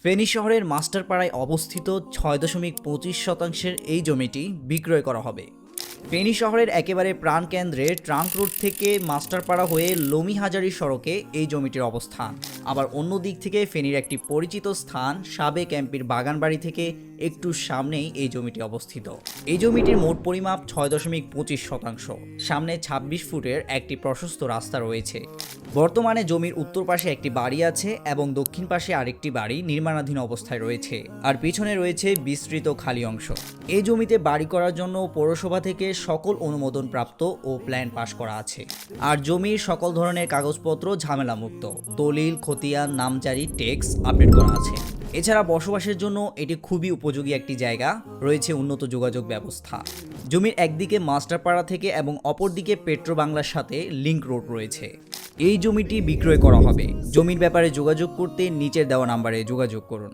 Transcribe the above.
ফেনী শহরের মাস্টারপাড়ায় অবস্থিত ৬.২৫ শতাংশের এই জমিটি বিক্রয় করা হবে। ফেনী শহরের একেবারে প্রাণকেন্দ্রে ট্রাঙ্ক রোড থেকে মাস্টারপাড়া হয়ে লমিহাজারী সড়কে এই জমিটির অবস্থান। আবার অন্য দিক থেকে ফেনীর একটি পরিচিত স্থান সাবেক এমপির বাগানবাড়ি থেকে একটু সামনেই এই জমিটি অবস্থিত। এই জমিটির মোট পরিমাপ ৬.২৫ শতাংশ। সামনে ২৬ ফুটের একটি প্রশস্ত রাস্তা রয়েছে। বর্তমানে জমির উত্তর পাশে একটি বাড়ি আছে এবং দক্ষিণ পাশে আরেকটি বাড়ি নির্মাণাধীন অবস্থায় রয়েছে, আর পিছনে রয়েছে বিস্তৃত খালি অংশ। এই জমিতে বাড়ি করার জন্য পৌরসভা থেকে সকল অনুমোদন প্রাপ্ত ও প্ল্যান পাস করা আছে। আর জমির সকল ধরনের কাগজপত্র ঝামেলামুক্ত, দলিল, খতিয়ান, নামজারি, ট্যাক্স আপডেট করা আছে। এছাড়া বসবাসের জন্য এটি খুবই উপযোগী একটি জায়গা, রয়েছে উন্নত যোগাযোগ ব্যবস্থা। জমির একদিকে মাস্টারপাড়া থেকে এবং অপরদিকে পেট্রো বাংলার সাথে লিংক রোড রয়েছে। এই জমিটি বিক্রয় করা হবে। জমির ব্যাপারে যোগাযোগ করতে নিচের দেওয়া নাম্বারে যোগাযোগ করুন।